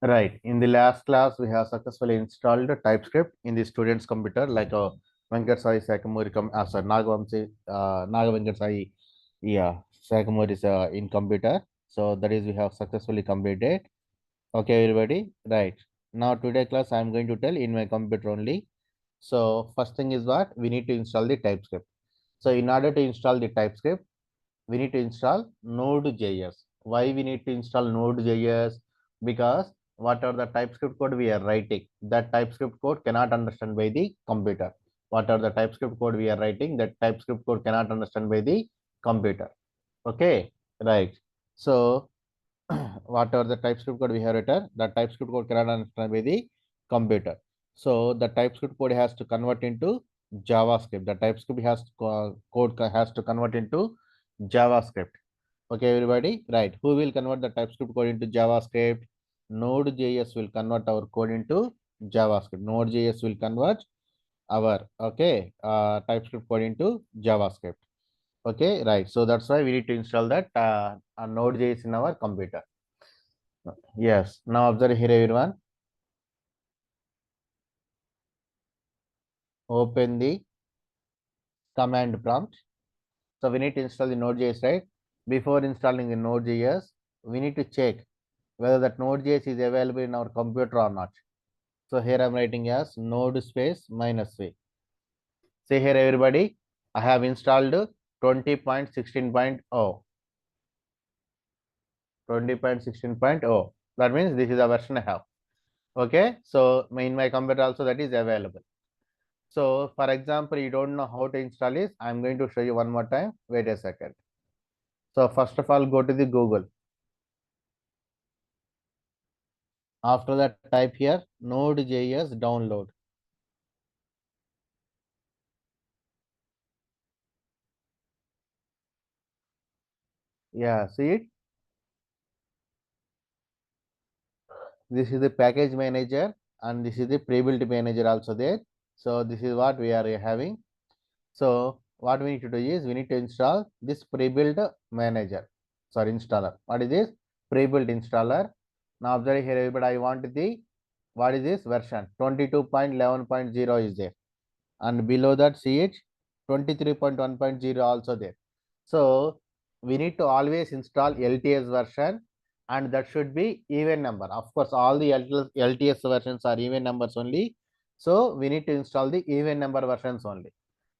Right. In the last class, we have successfully installed TypeScript in the student's computer, like Venkat Sai Sakamuri, sorry, Naga Venkat Sai, yeah, Sakamuri is in computer. So that is we have successfully completed. Okay, everybody. Right. Now today class, I am going to tell in my computer only. So first thing is what we need to install the TypeScript. So in order to install the TypeScript, we need to install Node.js. Why we need to install Node.js? Because whatever the TypeScript code we are writing, that TypeScript code cannot understand by the computer. Whatever the TypeScript code we are writing, that TypeScript code cannot understand by the computer. Okay, right. So whatever the TypeScript code we have written, the TypeScript code cannot understand by the computer. So the TypeScript code has to convert into JavaScript. The TypeScript has to, code has to convert into JavaScript. Okay, everybody, right? Who will convert the TypeScript code into JavaScript? Node.js will convert our code into JavaScript. Node.js will convert our TypeScript code into JavaScript. Okay, right. So that's why we need to install that Node.js in our computer. Yes. Now observe here, everyone. Open the command prompt. So we need to install the Node.js, right? Before installing the Node.js, we need to check whether that Node.js is available in our computer or not. So here I'm writing as node space minus v. See here, everybody, I have installed 20.16.0. 20.16.0. That means this is the version I have. Okay, so in my computer also that is available. So for example, you don't know how to install this. I'm going to show you one more time. Wait a second. So first of all, go to the Google. After that, type here Node.js download. Yeah, see it. This is the package manager and this is the pre-built manager also there. So this is what we are having. So what we need to do is we need to install this pre-built manager. Sorry, installer. What is this? Pre-built installer. Now observe here, everybody. I want the what is this version? 22.11.0 is there, and below that see it 23.1.0 also there. So we need to always install LTS version, and that should be even number. Of course, all the LTS versions are even numbers only. So we need to install the even number versions only.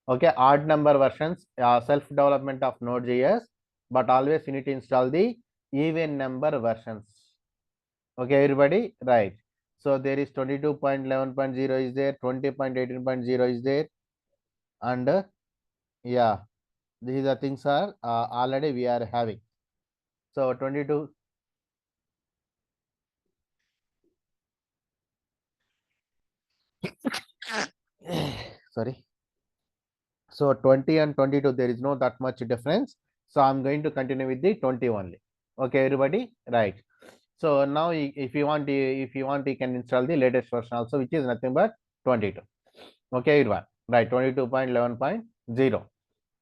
Okay, odd number versions, self development of Node.js, but always you need to install the even number versions. Okay, everybody, right? So there is 22.11.0 is there, 20.18.0 is there, and yeah, these are things are already we are having. So 22. Sorry. So 20 and 22, there is no that much difference. So I'm going to continue with the 20 only. Okay, everybody, right? So now if you want, you can install the latest version also, which is nothing but 22. Okay, everyone, right? 22.11.0.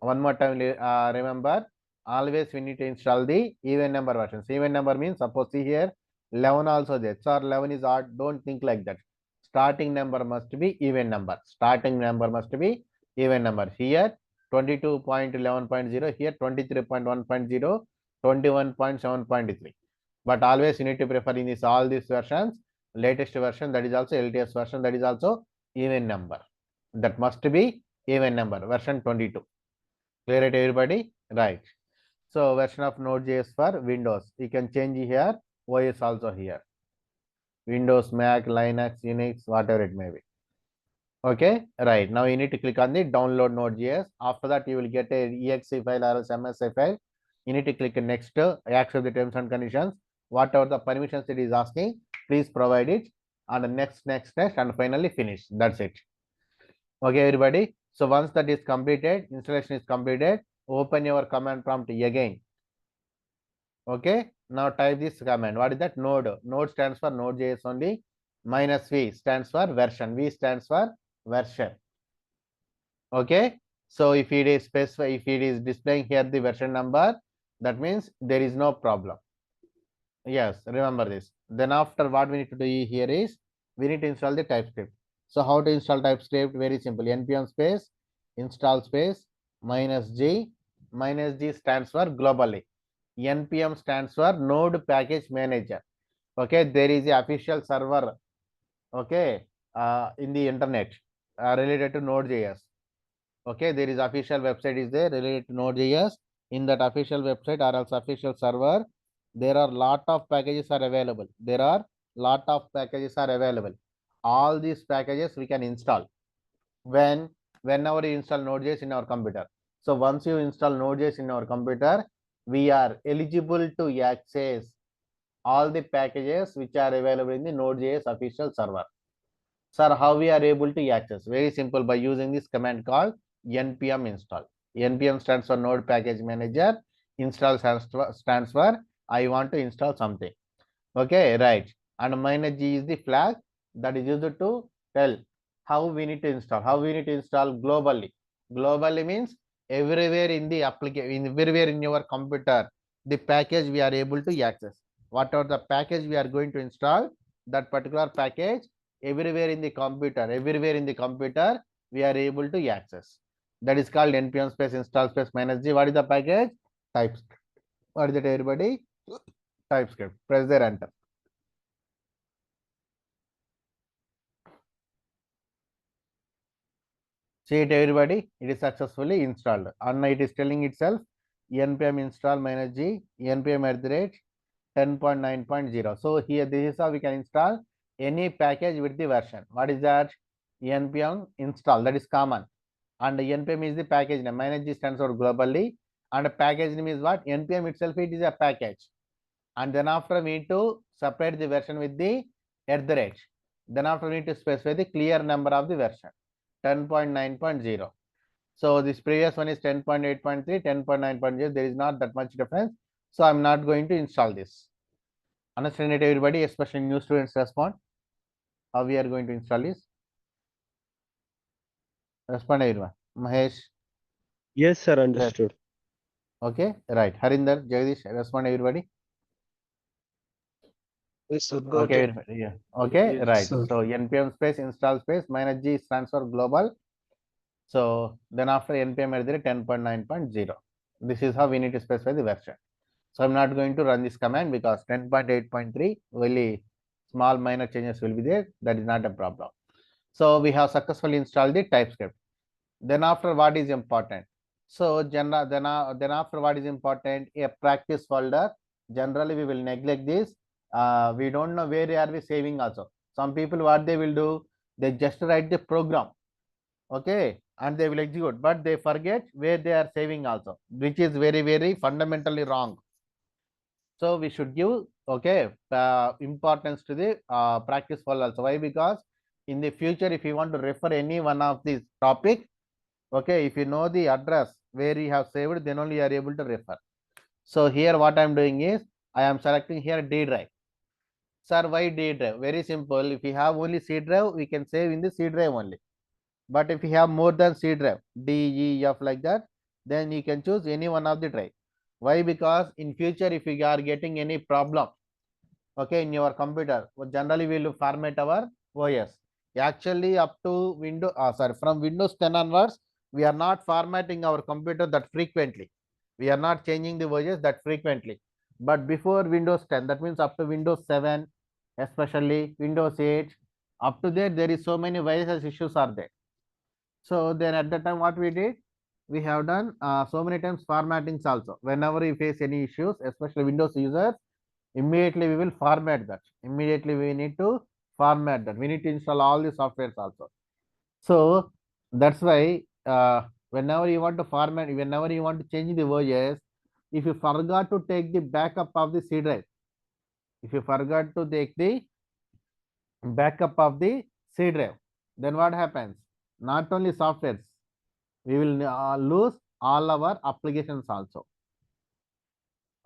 One more time, remember, always we need to install the even number versions. Even number means, suppose see here 11 also there. So 11 is odd. Don't think like that. Starting number must be even number. Starting number must be even number. Here 22.11.0, here 23.1.0, 21.7.3. But always you need to prefer in this all these versions. Latest version, that is also LTS version, that is also even number. That must be even number, version 22. Clear it, everybody? Right. So version of Node.js for Windows. You can change here. OS also here. Windows, Mac, Linux, Unix, whatever it may be. Okay, right. Now you need to click on the download Node.js. After that, you will get a exe file or a MSI file. You need to click next, accept the terms and conditions. Whatever the permissions it is asking, please provide it. And next, and finally finish. That's it. Okay, everybody. So once that is completed, installation is completed, open your command prompt again. Okay. Now type this command. What is that? Node. Node stands for Node.js only. Minus V stands for version. V stands for version. Okay. So if it is if it is displaying here the version number, that means there is no problem. Yes, remember this. Then after, what we need to do here is we need to install the TypeScript. So how to install TypeScript? Very simple. npm space install space -g. -g stands for globally. npm stands for node package manager. Okay, there is a official server, okay, in the internet, related to Node.js. Okay, there is official website is there related to Node.js. In that official website or else official server, there are lot of packages are available. There are lot of packages are available. All these packages we can install when whenever you install Node.js in our computer. So once you install Node.js in our computer, we are eligible to access all the packages which are available in the Node.js official server. Sir, how we are able to access? Very simple, by using this command called npm install. npm stands for node package manager. Install stands for I want to install something. Okay, right. And -g is the flag that is used to tell how we need to install. How we need to install globally. Globally means everywhere in the application, everywhere in your computer, the package we are able to access. Whatever the package we are going to install, that particular package everywhere in the computer, we are able to access. That is called npm space install space -g. What is the package? TypeScript. What is it, everybody? TypeScript. Press there, enter. See it, everybody, it is successfully installed and it is telling itself npm install -g npm 10.9.0. So here this is how we can install any package with the version. What is that? npm install, that is common, and npm is the package name. -g stands for globally, and package name is what? npm itself, it is a package. And then after we need to separate the version with the @. Then after we need to specify the clear number of the version 10.9.0. So this previous one is 10.8.3, 10.9.0. There is not that much difference. So I'm not going to install this. Understand it, everybody, especially new students respond. How we are going to install this? Respond, everyone. Mahesh. Yes, sir, Yes. understood. Okay, right. Harinder, Jagdish, respond, everybody. Yes, sir. Got Okay, it. everybody. Yeah. Okay, Yes, right. sir. So npm space install space -g stands for global. So then after npm 10.9.0. This is how we need to specify the version. So I'm not going to run this command because 10.8.3 really small minor changes will be there. That is not a problem. So we have successfully installed the TypeScript. Then after, what is important? So then after, what is important? A practice folder. Generally we will neglect this. We don't know where are we saving also. Some people, what they will do, they just write the program, okay, and they will execute, but they forget where they are saving also, which is very fundamentally wrong. So we should give, okay, importance to the practice folder also. Why? Because in the future, if you want to refer any one of these topic, okay, if you know the address where you have saved, then only you are able to refer. So here what I am doing is I am selecting here D drive. Sir, why D drive? Very simple. If you have only C drive, we can save in the C drive only. But if you have more than C drive, D, E, F like that, then you can choose any one of the drive. Why? Because in future, if you are getting any problem, okay, in your computer, generally we will format our OS. Actually, up to Windows, from Windows 10 onwards, we are not formatting our computer that frequently. We are not changing the OS that frequently. But before Windows 10, that means up to Windows 7, especially Windows 8, up to there is so many viruses issues are there. So then at that time, what we did, we have done so many times formattings also. Whenever we face any issues, especially Windows users, immediately we will format that. Immediately we need to format that. We need to install all the softwares also. So that's why whenever you want to format, whenever you want to change the OS, if you forgot to take the backup of the C drive, if you forgot to take the backup of the C drive, then what happens? Not only softwares, we will lose all our applications also.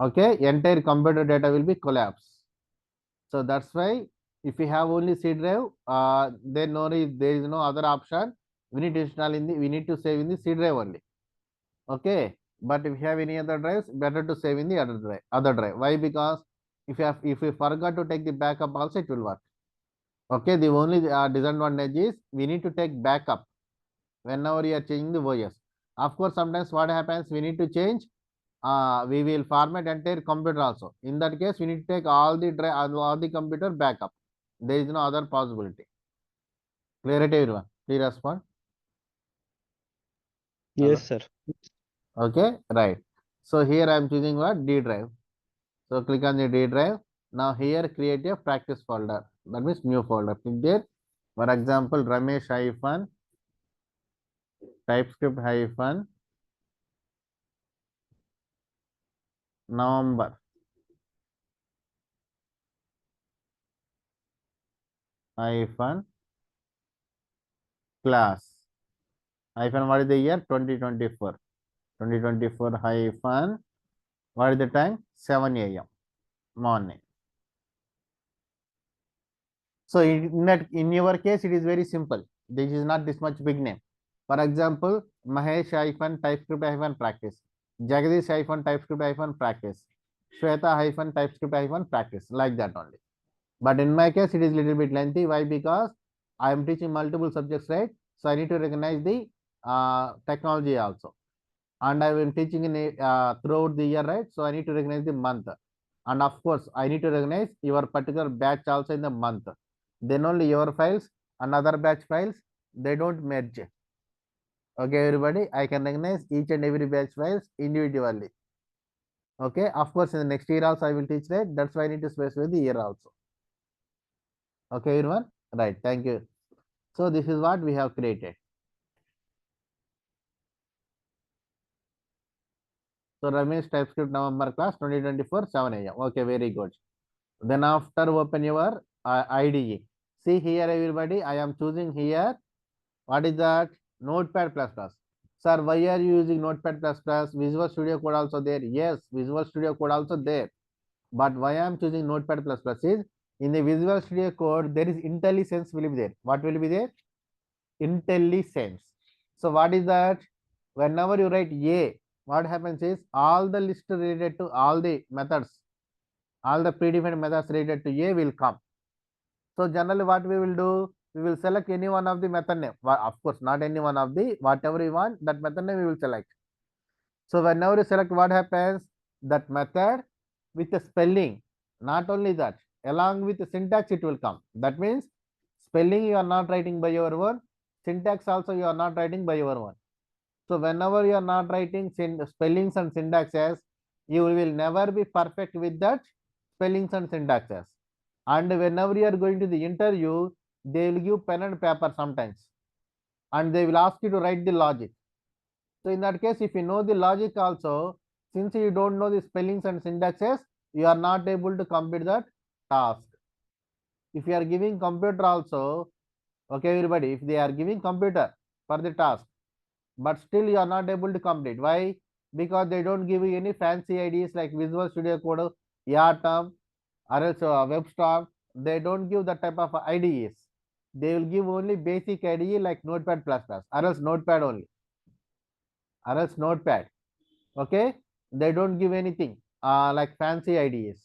Okay, entire computer data will be collapsed. So that's why if we have only C drive, then there is no other option. We need to install in the, we need to save in the C drive only. Okay, but if you have any other drives, better to save in the other drive. Why? Because if you forgot to take the backup also, it will work. Okay, the only disadvantage is we need to take backup whenever you are changing the OS. Of course, sometimes what happens, we need to change, we will format entire computer also. In that case, we need to take all the all the computer backup. There is no other possibility. Clear it, everyone? Please respond. Hello. Yes, sir. Okay, right. So here I am choosing what? D drive. So click on the D drive. Now here create a practice folder. That means new folder. Click there. For example, Ramesh hyphen TypeScript hyphen November hyphen class hyphen what is the year? 2024. 2024 hyphen what is the time? 7 a.m. morning. So in your case, it is very simple. This is not this much big name. For example, Mahesh hyphen TypeScript hyphen practice. Jagdish hyphen TypeScript hyphen practice. Shweta hyphen TypeScript hyphen practice. Like that only. But in my case, it is little bit lengthy. Why? Because I am teaching multiple subjects, right? So I need to recognize the technology also. And I will teaching in throughout the year, right? So I need to recognize the month. And of course, I need to recognize your particular batch also in the month. Then only your files and other batch files, they don't merge. Okay, everybody, I can recognize each and every batch files individually. Okay, of course, in the next year also I will teach that. That's why I need to specify the year also. Okay, everyone? Right, thank you. So this is what we have created. So Ramesh TypeScript November class 2024 7 a.m. Okay, very good. Then after open your IDE. See here, everybody, I am choosing here. What is that? Notepad plus plus. Sir, why are you using Notepad plus plus? Visual Studio Code also there. Yes, Visual Studio Code also there. But why I am choosing Notepad plus plus is in the Visual Studio Code there is IntelliSense will be there. What will be there? IntelliSense. So what is that? Whenever you write A, what happens is all the list related to all the methods, all the predefined methods related to A will come. So generally what we will do, we will select any one of the method name. Well, of course, not any one of the, whatever you want, that method name we will select. So whenever you select, what happens? That method with the spelling, not only that, along with the syntax it will come. That means spelling you are not writing by your own, syntax also you are not writing by your own. So whenever you are not writing spellings and syntaxes, you will never be perfect with that spellings and syntaxes. And whenever you are going to the interview, they will give pen and paper sometimes, and they will ask you to write the logic. So in that case, if you know the logic also, since you don't know the spellings and syntaxes, you are not able to complete that task. If you are giving computer also, okay, everybody, if they are giving computer for the task, but still you are not able to complete. Why? Because they don't give you any fancy IDs like Visual Studio Code, Yatam, or else WebStorm. They don't give that type of IDEs. They will give only basic IDE like Notepad plus plus, or else Notepad only, or else Notepad. Okay, they don't give anything like fancy IDEs.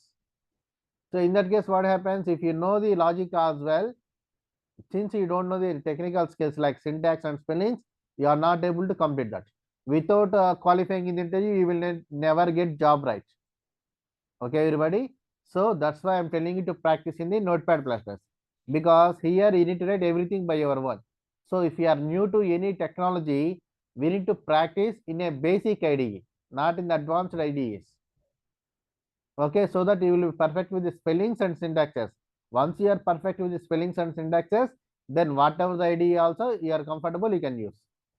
So in that case, what happens if you know the logic as well? Since you don't know the technical skills like syntax and spellings, you are not able to complete that. Without qualifying in the interview, you will never get job right. Okay, everybody. So that's why I'm telling you to practice in the Notepad plus plus, because here you need to write everything by your own. So if you are new to any technology, we need to practice in a basic IDE, not in the advanced IDEs. Okay, so that you will be perfect with the spellings and syntaxes. Once you are perfect with the spellings and syntaxes, then whatever the IDE also you are comfortable, you can use.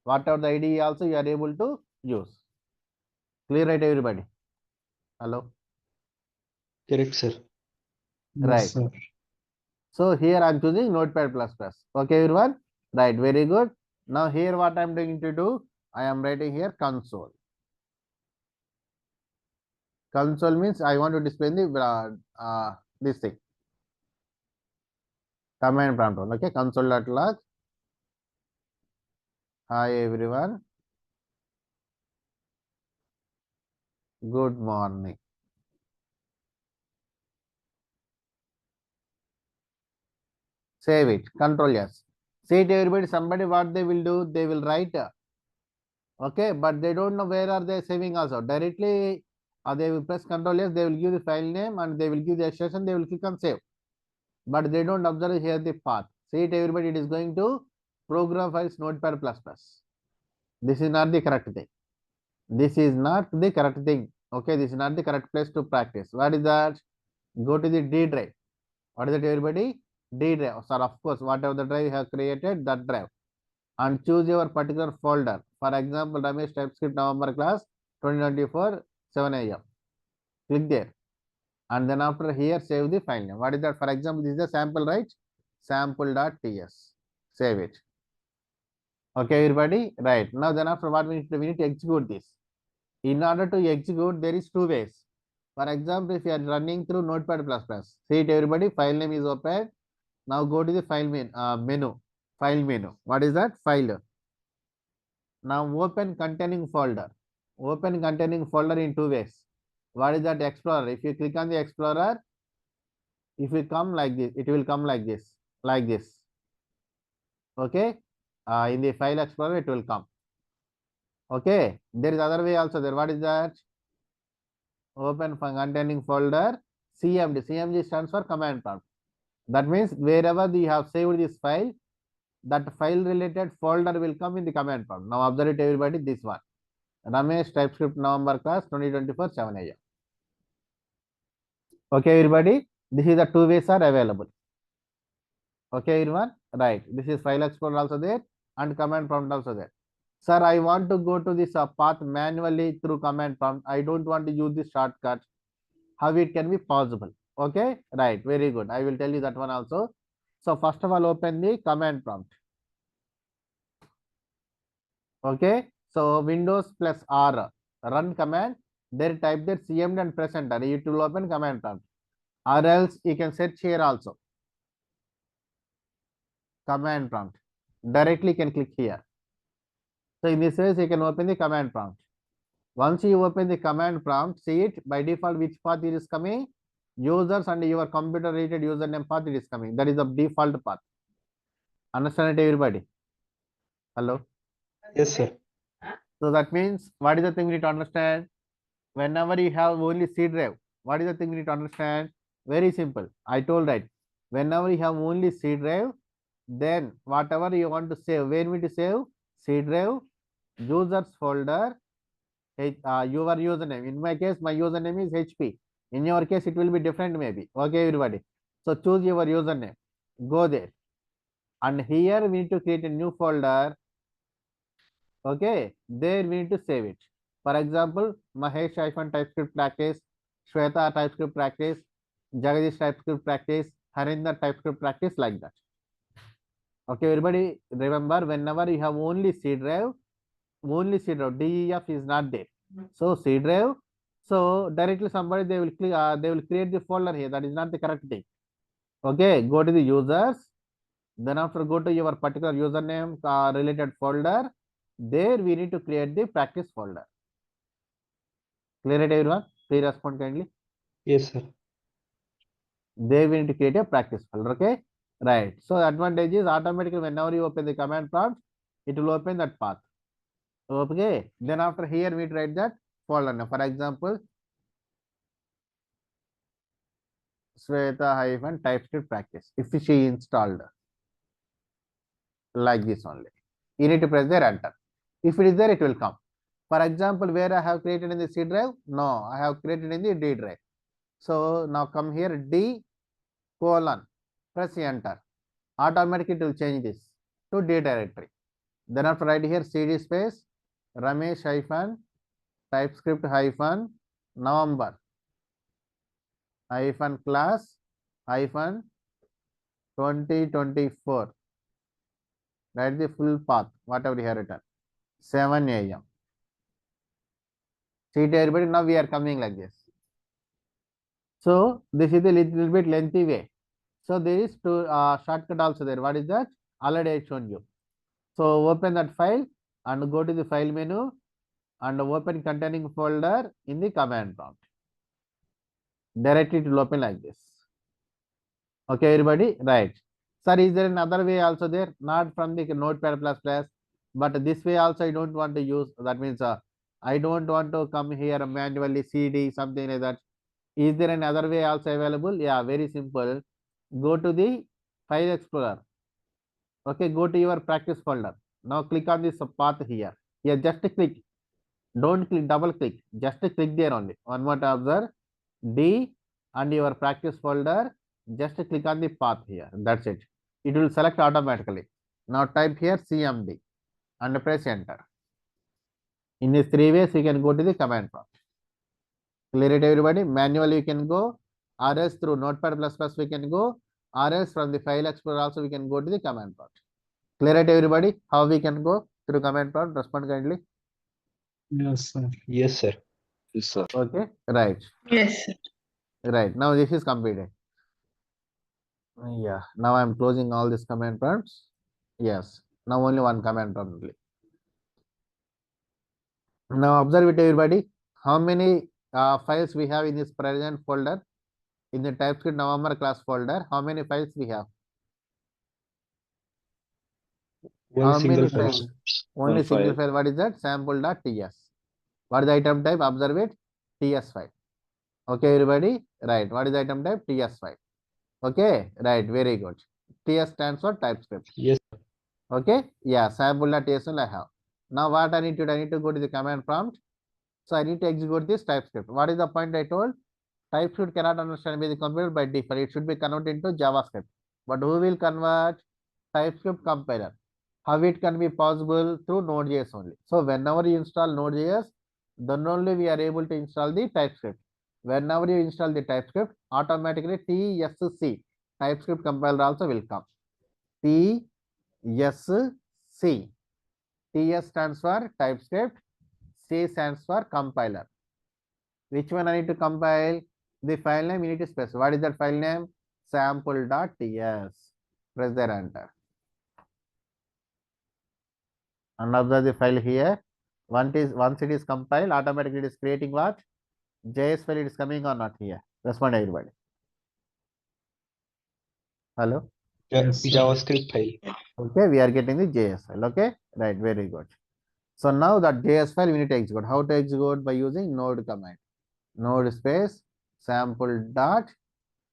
Whatever the IDE also you are able to use. Clear, right, everybody? Hello? Correct, sir. Right. Yes, sir. So here I'm choosing Notepad plus plus. Okay, everyone? Right, very good. Now here what I'm going to do, I am writing here console. Console means I want to display the this thing. Command prompt. Okay, console.log. Hi everyone. Good morning. Save it. Control yes. See it everybody, somebody what they will do, they will write, okay, but they don't know where are they saving also. Directly they will press Control yes, they will give the file name and they will give the extension, they will click on save. But they don't observe here the path. See it everybody, it is going to program files notepad++. This is not the correct thing. This is not the correct thing. Okay, this is not the correct place to practice. What is that? Go to the D drive. What is it everybody? D drive. So of course, whatever the drive you have created, that drive. And choose your particular folder. For example, Ramesh TypeScript November class 2024 7 AM. Click there. And then after here, save the file name. What is that? For example, this is the sample, right? Sample.ts. Save it. Okay, everybody? Right. Now then after what we need to execute this. In order to execute, there is two ways. For example, if you are running through Notepad++, see it everybody, file name is open. Now go to the file menu, file menu. What is that? File. Now open containing folder. Open containing folder in two ways. What is that? Explorer. If you click on the Explorer, if you come like this, it will come like this, like this. Okay. In the file Explorer, it will come. Okay. There is other way also there. What is that? Open containing folder, CMD. CMD stands for command prompt. That means wherever you have saved this file, that file related folder will come in the command prompt. Now observe it everybody, this one. Ramesh TypeScript November class 2024 7 AM. Okay, everybody, this is the two ways are available. Okay, everyone, right. This is file explorer also there and command prompt also there. Sir, I want to go to this path manually through command prompt. I don't want to use this shortcut. How it can be possible? Okay, right. Very good. I will tell you that one also. So first of all, open the command prompt. Okay, so Windows plus R, run command. There type there cmd and press enter. It will open command prompt. Or else you can search here also. Command prompt. Directly you can click here. So in this case, you can open the command prompt. Once you open the command prompt, see it by default which path it is coming. Users and your computer related username path it is coming. That is the default path. Understand it, everybody? Hello. Yes, sir. So that means what is the thing we need to understand? Whenever you have only C drive, what is the thing we need to understand? Very simple. I told right. Whenever you have only C drive, then whatever you want to save, where we to save? C drive, users folder, your username. In my case, my username is HP. In your case, it will be different maybe. Okay, everybody. So choose your username. Go there. And here we need to create a new folder. Okay, there we need to save it. For example, Mahesh TypeScript practice, Shweta TypeScript practice, Jagadish TypeScript practice, Harinder TypeScript practice, like that. Okay, everybody remember, whenever you have only C drive, DEF is not there. So C drive, so directly somebody they will click, they will create the folder here. That is not the correct thing. Okay, go to the users. Then after go to your particular username related folder. There we need to create the practice folder. Clear it, everyone? Please respond kindly. Yes, sir. There we need to create a practice folder. Okay, right. So advantage is automatically whenever you open the command prompt, it will open that path. Okay. Then after here we write that folder name. For example, Sweta TypeScript practice. If she installed like this only, you need to press there enter. If it is there, it will come. For example, where I have created in the C drive? No, I have created in the D drive. So now come here D : press enter. Automatically it will change this to D directory. Then after write here CD space Ramesh TypeScript November class 2024. Write the full path, whatever you have written. 7 AM. See it, everybody. Now we are coming like this. So this is a little bit lengthy way. So there is two shortcut also there. What is that? Already I shown you. So open that file and go to the file menu and open containing folder in the command prompt. Directly it will open like this. Okay, everybody, right? Sir, is there another way also there? Not from the Notepad++, but this way also I don't want to use. That means I don't want to come here manually CD, something like that. Is there another way also available? Yeah, very simple. Go to the File Explorer. Okay, go to your practice folder. Now click on this path here. Here, just click. Don't click, double click. Just click there only. One more to observe. D and your practice folder. Just click on the path here. That's it. It will select automatically. Now type here CMD and press enter. In these three ways, you can go to the command prompt. Clear it, everybody? Manually, you can go, or else through Notepad++ we can go, or else from the File Explorer also we can go to the command prompt. Clear it, everybody? How we can go through command prompt? Respond kindly. Yes, sir. Yes, sir. Yes, sir. Okay, right. Yes, sir. Right. Now this is completed. Yeah. Now I'm closing all these command prompts. Yes. Now only one command prompt only. Now observe it, everybody. How many files we have in this present folder? In the TypeScript November class folder, how many files we have? One How single many file, files? sir. Only One single file. file. What is that? Sample.ts. What is the item type? Observe it. TS file. Okay, everybody. Right. What is the item type? TS file. Okay. Right. Very good. TS stands for TypeScript. Yes. Okay. Yeah. Sample.ts I have. Now what I need to do? I need to go to the command prompt. So I need to execute this TypeScript. What is the point I told? TypeScript cannot understand by the computer by default. It should be converted into JavaScript. But who will convert? TypeScript compiler. How it can be possible? Through Node.js only. So whenever you install Node.js, then only we are able to install the TypeScript. Whenever you install the TypeScript, automatically TSC, TypeScript compiler also will come. TSC. TS stands for TypeScript. C stands for compiler. Which one I need to compile? The file name you need to specify. What is that file name? Sample.ts. Press there enter. And observe the file here. Once it is compiled, automatically it is creating what? JS file it is coming or not here? Respond everybody. Hello? Yes, JavaScript file. Okay, we are getting the JS file. Okay, right, very good. So now that JS file we need to execute. How to execute? By using node command. Node space sample.js.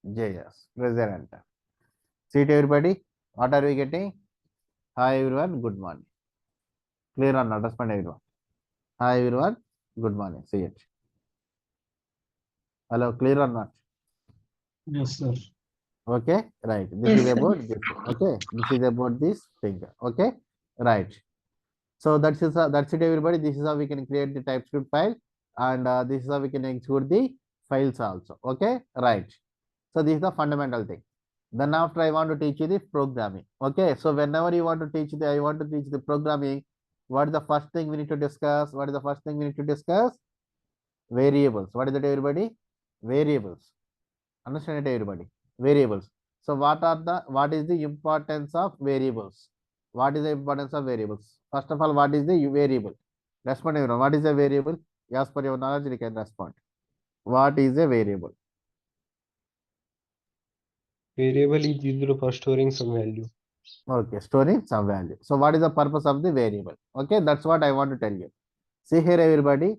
Press there enter. See it, everybody. What are we getting? Hi everyone, good morning. Clear or not? Respond everyone. Hi everyone, good morning. See it. Hello, clear or not? Yes, sir. Okay, right. This Yes, is sir. about this. Okay, this is about this thing. Okay, right. So that's it, everybody. This is how we can create the TypeScript file, and this is how we can execute the files also. Okay, right. So this is the fundamental thing. Then after I want to teach you the programming. Okay, so whenever you want to teach I want to teach the programming. What is the first thing we need to discuss? What is the first thing we need to discuss? Variables. What is that, everybody? Variables. Understand it, everybody? Variables. So what is the importance of variables? What is the importance of variables? First of all, what is the variable? Respond, everyone. What is a variable? As per your knowledge, you can respond. What is a variable? Variable is used for storing some value. Okay, storing some value. So what is the purpose of the variable? Okay, that's what I want to tell you. See here, everybody.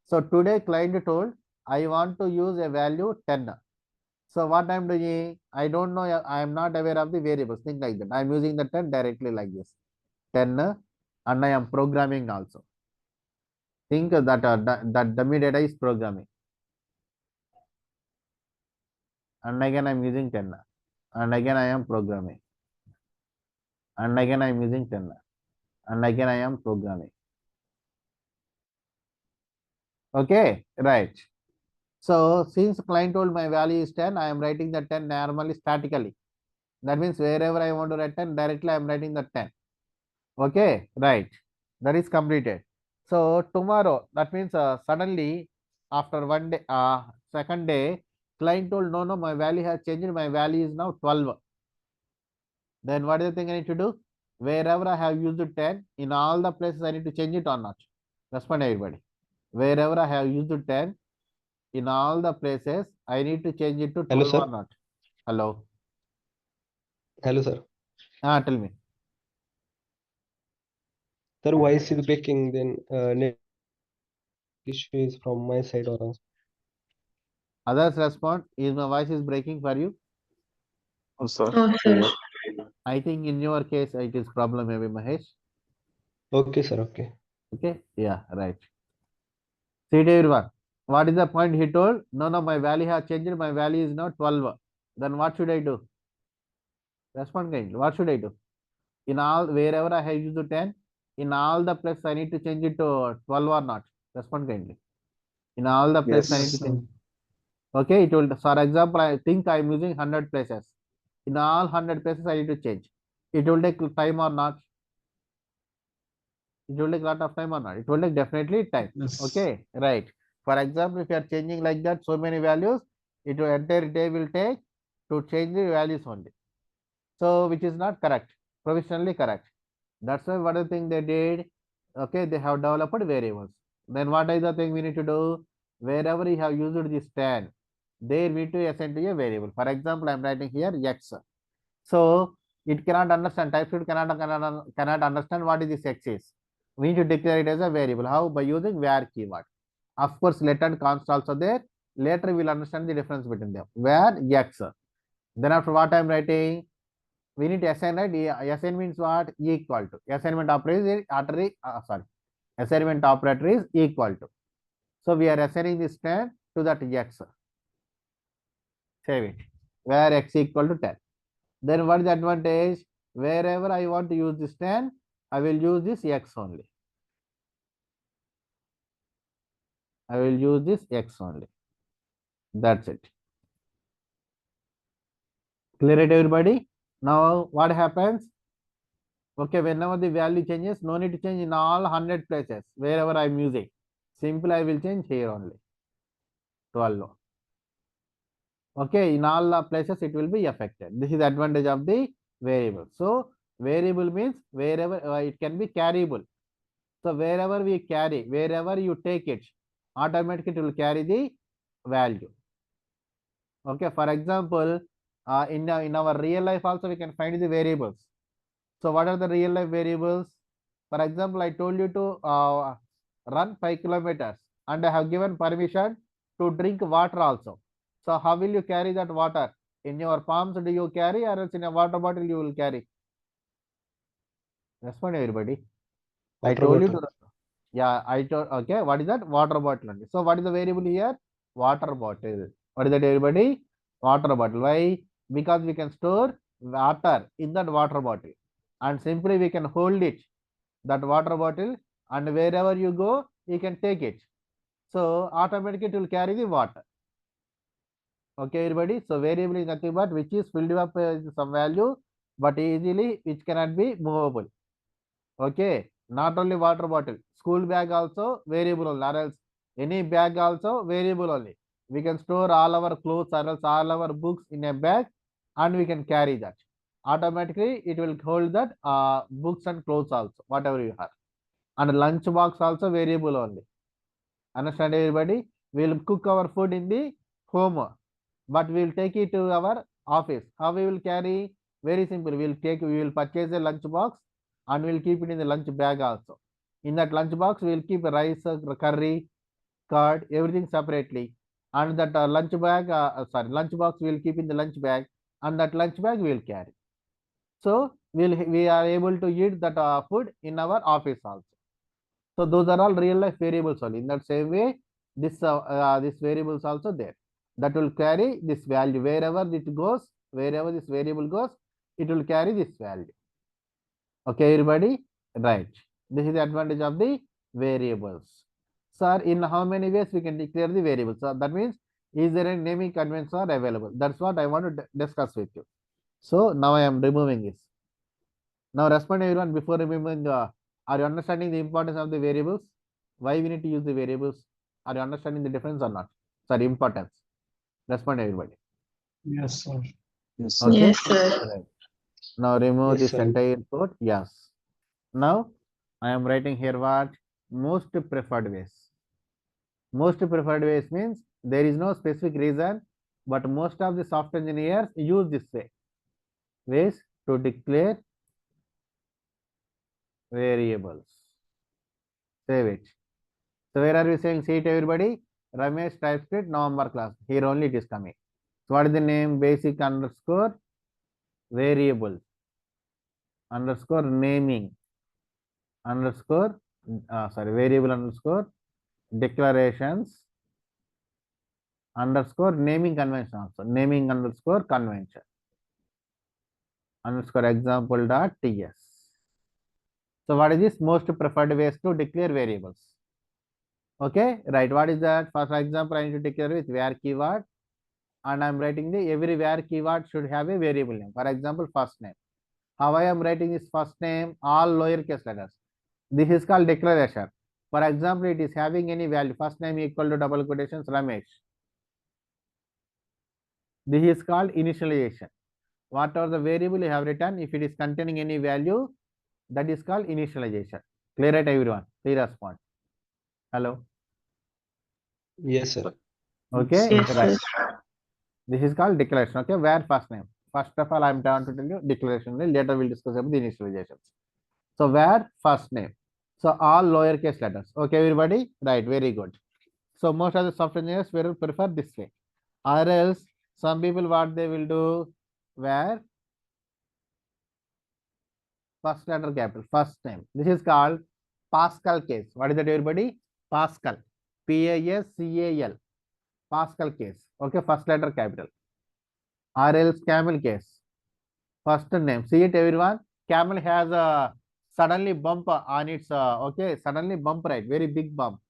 So today client told I want to use a value 10. So what I'm doing, I don't know, I am not aware of the variables, things like that. I'm using the 10 directly like this. 10 and I am programming also. Think that dummy data is programming. And again I'm using 10. And again I am programming. And again I'm using 10. And again I am programming. Okay, right. So since client told my value is 10, I am writing the 10 normally statically. That means wherever I want to write 10, directly I am writing the 10. Okay, right. That is completed. So tomorrow, that means suddenly after one day, second day, client told no, my value has changed. My value is now 12. Then what is the thing I need to do? Wherever I have used 10, in all the places I need to change it or not? Respond, everybody. Wherever I have used 10, in all the places I need to change it to Hello, 12 sir. or not? Hello. Hello, sir. Tell me. Sir, voice is breaking. Then net issue is from my side or Others respond. Is my voice is breaking for you? Oh, sir. Oh, sir. I think in your case it is problem maybe Mahesh. okay, sir. Okay. Okay. Yeah. Right. See everyone. What is the point he told? No, no, my value has changed. My value is now 12. Then what should I do? Respond kindly. What should I do? In all, wherever I have used 10, in all the place I need to change it to 12 or not? Respond kindly. In all the place I need Yes. to change. Okay, it will, for example, I think I am using 100 places. In all 100 places I need to change. It will take time or not? It will take a lot of time or not? It will take definitely time. Yes. Okay, right. For example, if you are changing like that, so many values, it will entire day will take to change the values only. So, which is not correct, provisionally correct. That's why what the thing they did, okay, they have developed variables. Then what is the thing we need to do? Wherever you have used this 10, there we need to assign to a variable. For example, I am writing here x. So it cannot understand, TypeScript cannot understand what is this x is. We need to declare it as a variable. How? By using var keyword. Of course, let and const also there. Later we will understand the difference between them. Var x. Then after what I am writing, we need to assign, right? Assign means what? Equal to. Assignment operator is assignment operator is equal to. So we are assigning this 10 to that x. Save it. Where x equal to 10. Then what is the advantage? Wherever I want to use this 10, I will use this x only. I will use this x only. That's it. Clear it, everybody? Now what happens? Okay, whenever the value changes, no need to change in all 100 places, wherever I am using. Simple, I will change here only. 12. Okay, in all the places it will be affected. This is the advantage of the variable. So variable means wherever it can be carryable. So wherever we carry, wherever you take it, automatically it will carry the value. Okay, for example, in our real life also we can find the variables. So what are the real life variables? For example, I told you to run 5 kilometers and I have given permission to drink water also. So how will you carry that water? In your palms do you carry, or else in a water bottle you will carry? Respond everybody. I Water told you bottle. to, yeah, I told, okay, what is that? Water bottle only. So what is the variable here? Water bottle. What is that, everybody? Water bottle. Why? Because we can store water in that water bottle and simply we can hold it, that water bottle, and wherever you go, you can take it. So automatically it will carry the water. Okay, everybody. So variable is nothing but which is filled up some value, but easily which cannot be movable. Okay, not only water bottle, school bag also variable only, or else any bag also variable only. We can store all our clothes or else all our books in a bag and we can carry that. Automatically it will hold that books and clothes also, whatever you have. And lunch box also variable only. Understand, everybody? We will cook our food in the home, but we will take it to our office. How we will carry? Very simple. We will purchase a lunch box and we will keep it in the lunch bag also. In that lunch box, we will keep rice, curry, curd, everything separately. And that lunch box we will keep in the lunch bag, and that lunch bag we will carry. So we are able to eat that food in our office also. So those are all real life variables only. In that same way, this variables also there that will carry this value wherever it goes, wherever this variable goes, it will carry this value. Okay, everybody, right? This is the advantage of the variables. Sir, in how many ways we can declare the variables? So that means, is there any naming conventions are available? That's what I want to discuss with you. So now I am removing this. Now respond everyone before removing. Are you understanding the importance of the variables? Why we need to use the variables? Are you understanding the difference or not? Sorry, importance. Respond everybody. Yes, sir. Yes, sir. Okay. Yes, sir. Right. Now remove Yes, this sir. entire code. Yes. Now I am writing here what? Most preferred ways. Most preferred ways means there is no specific reason, but most of the software engineers use this ways to declare variables. Save it. So where are we saying? See it, everybody. Ramesh TypeScript November class. Here only it is coming. So what is the name? Basic underscore variable underscore naming underscore variable underscore declarations underscore naming convention also. Naming underscore convention underscore example dot ts. So what is this? Most preferred ways to declare variables. Okay, right. What is that? For example, I need to declare with var keyword, and I'm writing the every var keyword should have a variable name. For example, first name. How I am writing this first name? All lowercase letters. This is called declaration. For example, it is having any value. First name equal to double quotations Ramesh. This is called initialization. Whatever the variable you have written, if it is containing any value, that is called initialization. Clear it, everyone? Please respond. Hello. Yes, sir. Okay. Yes, Right. sir. This is called declaration. Okay. Where first name? First of all, I am trying to tell you declaration. Later we'll discuss about the initializations. So where first name. So all lowercase letters. Okay, everybody. Right. Very good. So most of the software engineers will prefer this way. Or else some people what they will do where first letter capital, first name. This is called Pascal case. What is that, everybody? Pascal. Pascal. Pascal case. Okay, first letter capital. Or else camel case. First name. See it, everyone? Camel has a suddenly bump on its okay, suddenly bump, right? Very big bump.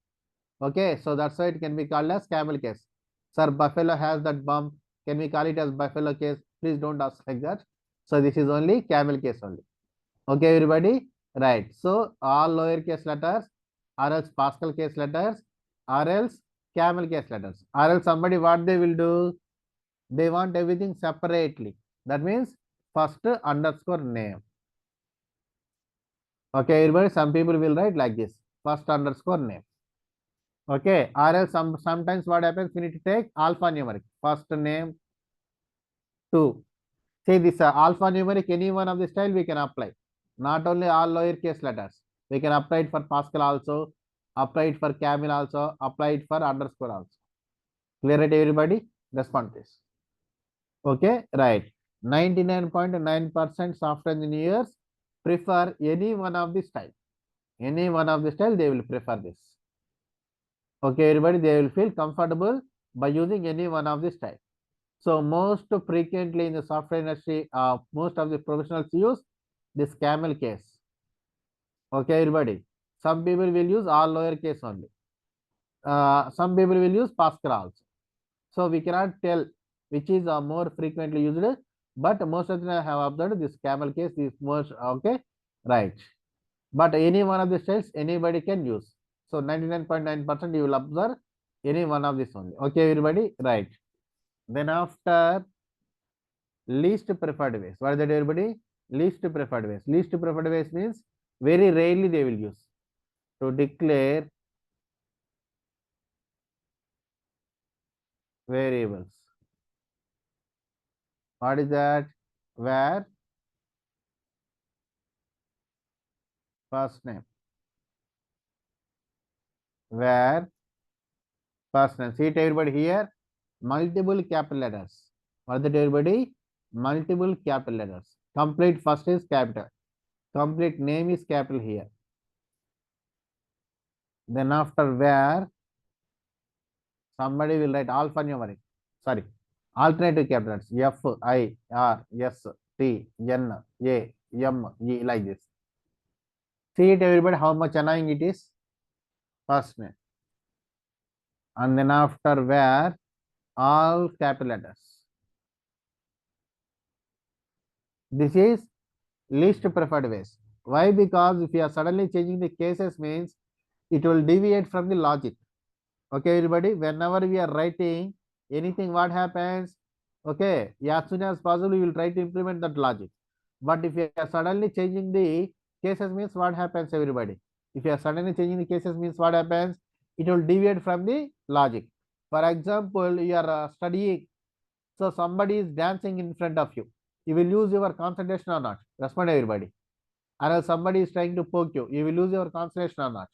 Okay, so that's why it can be called as camel case. Sir, buffalo has that bump. Can we call it as buffalo case? Please don't ask like that. So this is only camel case only. Okay, everybody? Right. So all lowercase letters, or else Pascal case letters, or else camel case letters, or else somebody what they will do? They want everything separately. That means first underscore name. Okay, everybody. Some people will write like this: first underscore name. Okay, or else sometimes what happens? We need to take alphanumeric. First name 2. See this alphanumeric, any one of the style we can apply. Not only all lowercase letters. We can apply it for Pascal also, apply it for camel also, apply it for underscore also. Clear it, everybody? Respond this. Okay, right. 99.9% software engineers prefer any one of the style. Any one of the style they will prefer this. Okay, everybody, they will feel comfortable by using any one of the style. So most frequently in the software industry, most of the professionals use this camel case. Okay, everybody. Some people will use all lowercase only. Some people will use Pascal also. So we cannot tell which is more frequently used, but most of them have observed this camel case is most okay, right. But any one of the styles anybody can use. So 99.9% you will observe any one of this only. Okay, everybody, right. Then after least preferred ways. What is that, everybody? Least preferred ways. Least preferred ways means very rarely they will use to declare variables. What is that? Where first name. Where first name. See it, everybody here. Multiple capital letters. What is that, everybody? Multiple capital letters. Complete first is capital. Complete name is capital here. Then after where somebody will write alphanumeric. Sorry, alternative capitals F, I, R, S, T, N, A, M, E, like this. See it, everybody, how much annoying it is. First name. And then after where all capital letters. This is least preferred ways. Why? Because if you are suddenly changing the cases means it will deviate from the logic. Okay, everybody, whenever we are writing anything, what happens? Okay, as soon as possible, we will try to implement that logic. But if you are suddenly changing the cases means what happens, everybody? If you are suddenly changing the cases means what happens? It will deviate from the logic. For example, you are studying, so somebody is dancing in front of you. You will lose your concentration or not? Respond, everybody. or else somebody is trying to poke you, you will lose your concentration or not.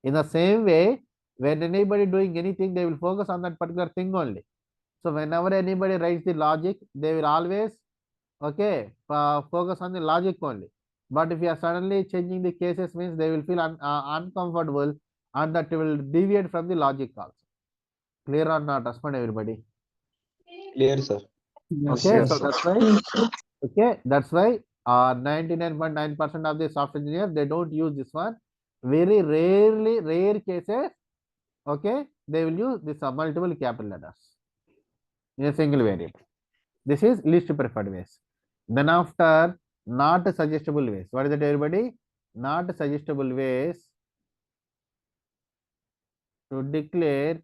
In the same way, when anybody doing anything, they will focus on that particular thing only. So whenever anybody writes the logic, they will always focus on the logic only. But if you are suddenly changing the cases, means they will feel uncomfortable, and that will deviate from the logic also. Clear or not? Respond everybody. Clear, sir. Yes, Okay, yes, so sir. that's why 99.9% of the software engineers, they don't use this one. Very rarely, rare cases, they will use this multiple capital letters in a single variable. This is least preferred ways. Then after, not suggestible ways. What is it, everybody? Not suggestible ways to declare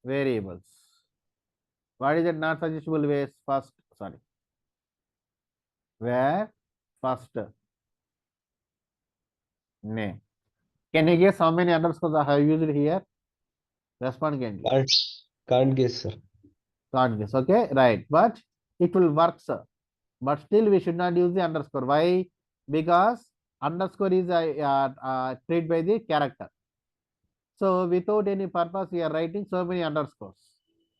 variables. What is it? Not suggestible ways? First, sorry, where first name. Can you guess how many underscores I have used here? Respond kindly. Can't guess, sir. Can't guess. Okay, right. But it will work, sir. But still, we should not use the underscore. Why? Because underscore is treated by the character. So without any purpose, we are writing so many underscores.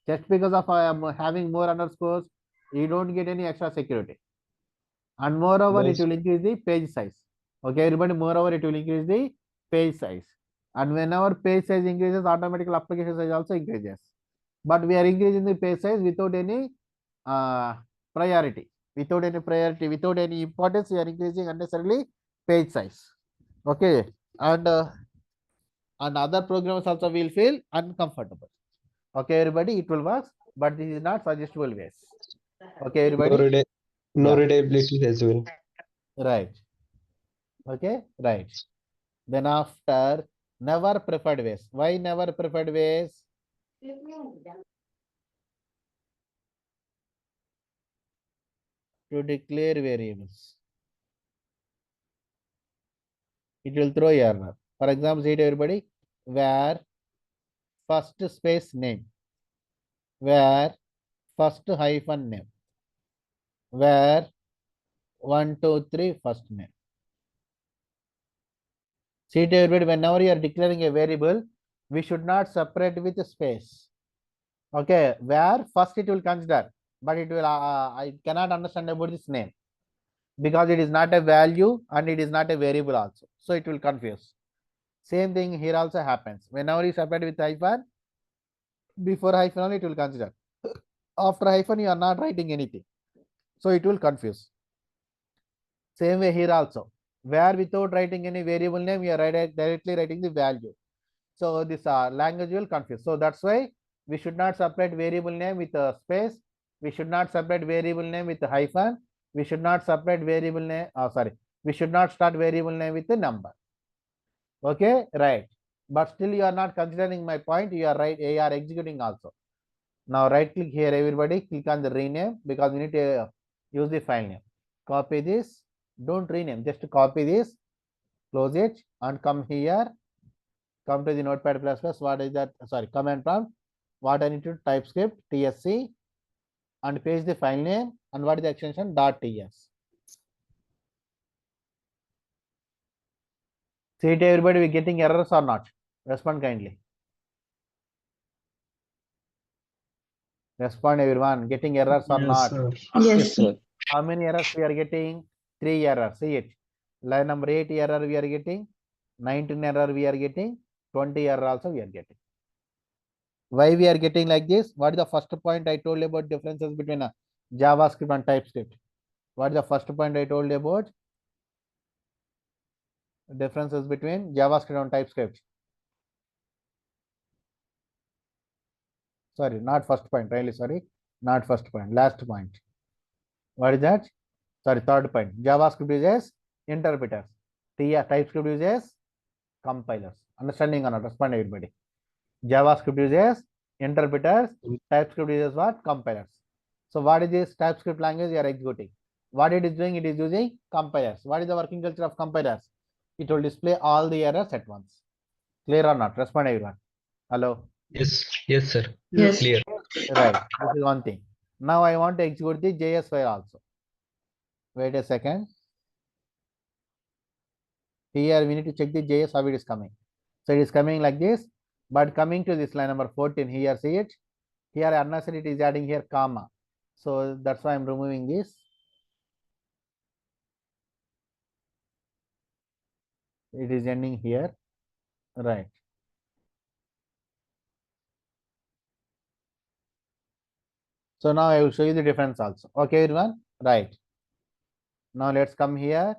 Just because of having more underscores, you don't get any extra security. And moreover, it Yes. will increase the page size. Okay, everybody, moreover, it will increase the page size. And whenever page size increases, automatically application size also increases. But we are increasing the page size without any priority. Without any priority, without any importance, we are increasing unnecessarily page size. Okay, and other programs also will feel uncomfortable. Okay, everybody, it will work, but this is not suggestible ways. Okay, everybody. No Yeah. readability as well. Right. Okay, right. Then after, never preferred ways. Why never preferred ways? To declare variables. It will throw error. For example, see it, everybody, where first space name, where first hyphen name, where 1, 2, 3 first name. See it, everybody, whenever you are declaring a variable, we should not separate with space. Okay, where first it will consider, but it will I cannot understand about this name, because it is not a value and it is not a variable also, so it will confuse. Same thing here also happens. Whenever you separate with hyphen, before hyphen only it will consider. After hyphen you are not writing anything, so it will confuse. Same way here also, where without writing any variable name, you are directly writing the value. So this language will confuse. So that's why we should not separate variable name with a space. We should not separate variable name with a hyphen. We should not separate variable name. We should not start variable name with a number. Okay, right. But still you are not considering my point. You are right. You are executing also. Now right click here, everybody. Click on the rename, because we need to use the file name. Copy this. Don't rename. Just copy this. Close it and come here. Come to the notepad++. What is that? Sorry, command prompt. What I need to TypeScript TSC and paste the file name, and what is the extension .ts. See it, everybody, we getting errors or not? Respond kindly. Respond everyone, getting errors or Yes, not? sir. Yes, sir. How many errors we are getting? 3 errors. See it. Line number 8 error we are getting, 19 error we are getting, 20 error also we are getting. Why we are getting like this? What is the first point I told about differences between a JavaScript and TypeScript? What is the first point I told about? Differences between JavaScript and TypeScript. Sorry, not first point, really sorry. Not first point, last point. What is that? Sorry, third point. JavaScript uses interpreters. TypeScript uses compilers. Understanding or not? Respond everybody. JavaScript uses interpreters. TypeScript uses what? Compilers. So what is this TypeScript language you are executing? What it is doing? It is using compilers. What is the working culture of compilers? It will display all the errors at once. Clear or not? Respond everyone. Hello. Yes, sir. Yes. Clear. Right. This is one thing. Now I want to execute the JS file also. Wait a second. Here we need to check the JS how it is coming. So it is coming like this, but coming to this line number 14 here, see it? Here unnecessary it is adding here comma. So that's why I'm removing this. It is ending here, right? So now I will show you the difference also. Okay, everyone, right? Now let's come here.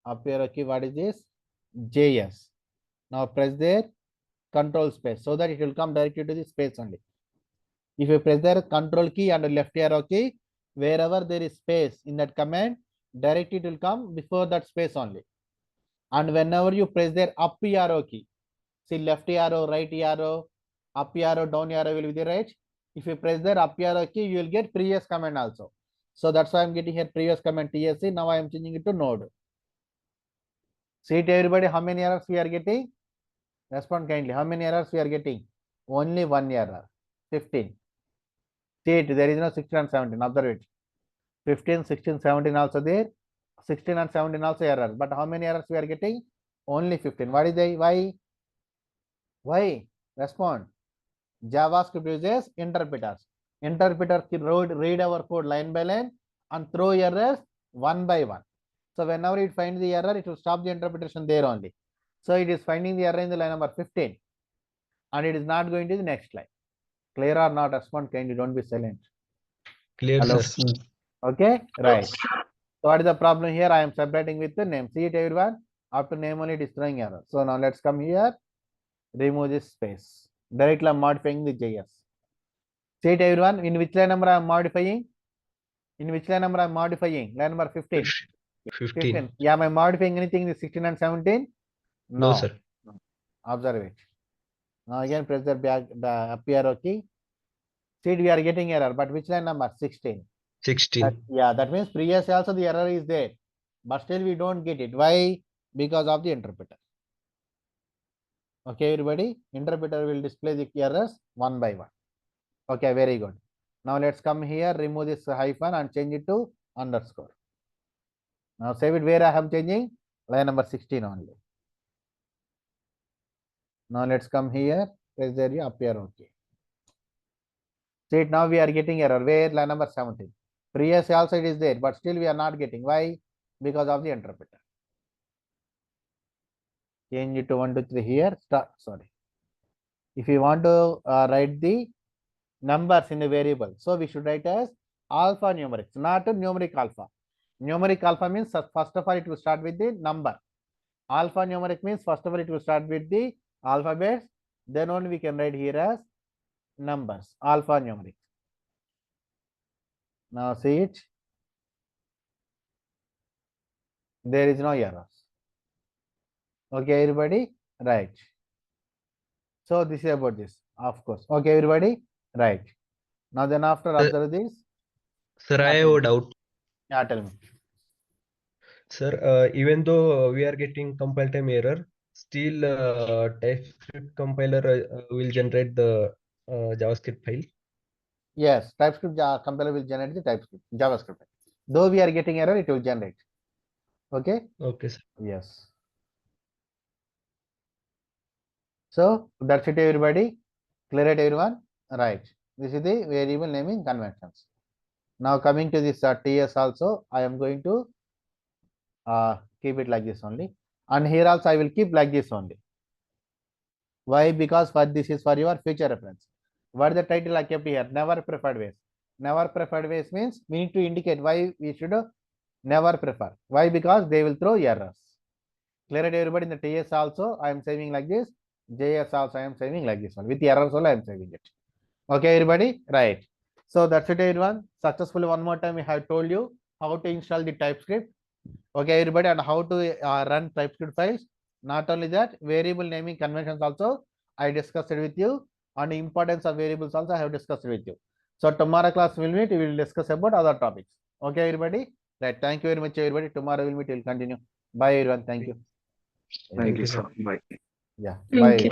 Up here, okay, what is this? JS. Now press there, control space, so that it will come directly to the space only. If you press there control key and left arrow key, wherever there is space in that command, directly it will come before that space only. And whenever you press there up arrow key, see left arrow, right arrow, up arrow, down arrow will be the right. If you press there up arrow key, you will get previous command also. So that's why I'm getting here previous command TSC. Now I am changing it to node. See it everybody, how many errors we are getting? Respond kindly. How many errors we are getting? Only one error. 15. See it, there is no 16 and 17. Observe it. 15, 16, 17 also there. 16 and 17 also error. But how many errors we are getting? Only 15. What is the why? Why? Respond. JavaScript uses interpreters. Interpreter can read our code line by line and throw errors one by one. So whenever it finds the error, it will stop the interpretation there only. So it is finding the error in the line number 15 and it is not going to the next line. Clear or not? Respond kindly, don't be silent. Clear, Hello. sir. Okay, right. So what is the problem here? I am separating with the name. See it everyone? After name only it is throwing error. So now let's come here, remove this space. Directly I'm modifying the JS. See it everyone? In which line number I am modifying? In which line number I am modifying? Line number 15. 15. Yeah, am I modifying anything in the 16 and 17? No, sir. Observe it. Now again press the back the up arrow key. See we are getting error, but which line number? 16. 16. Yeah, that means previous also the error is there, but still we don't get it. Why? Because of the interpreter. Okay, everybody, interpreter will display the errors one by one. Okay, very good. Now let's come here, remove this hyphen and change it to underscore. Now save it where I am changing, line number 16 only. Now let's come here, press there, up here, okay. See it, now we are getting error, where? Line number 17. Previous also it is there, but still we are not getting. Why? Because of the interpreter. Change it to 1, 2, 3 here, start, sorry. If you want to write the numbers in a variable, so we should write as alphanumeric, not a numeric alpha. Numeric alpha means first of all it will start with the number. Alphanumeric means first of all it will start with the alphabets, then only we can write here as numbers, alphanumeric. Now see it, there is no errors. Okay, everybody, right? So this is about this, of course. Okay, everybody, right? Now then after observe this. Sir, I have a doubt. Yeah, tell me. Sir, even though we are getting compile time error, still TypeScript compiler will generate the JavaScript file. Yes, TypeScript compiler will generate the TypeScript JavaScript. Though we are getting error, it will generate. Okay. Okay, sir. Yes. So that's it, everybody. Clear it, everyone? Right. This is the variable naming conventions. Now coming to this TS also, I am going to keep it like this only. And here also I will keep like this only. Why? Because for this is for your future reference. What is the title I kept here? Never preferred ways. Never preferred ways means we need to indicate why we should never prefer. Why? Because they will throw errors. Clear it, everybody? In the TS also I am saving like this. JS also I am saving like this one. With the errors also I am saving it. Okay, everybody? Right. So that's it, everyone. Successfully one more time we have told you how to install the TypeScript. Okay, everybody, and how to run TypeScript files. Not only that, variable naming conventions also I discussed it with you, and the importance of variables also I have discussed it with you. So tomorrow class will meet, we will discuss about other topics. Okay, everybody? Right. Thank you very much, everybody. Tomorrow we'll meet, we'll continue. Bye, everyone. Thank you. Thank you, sir. Bye. Yeah. Thank Bye. you.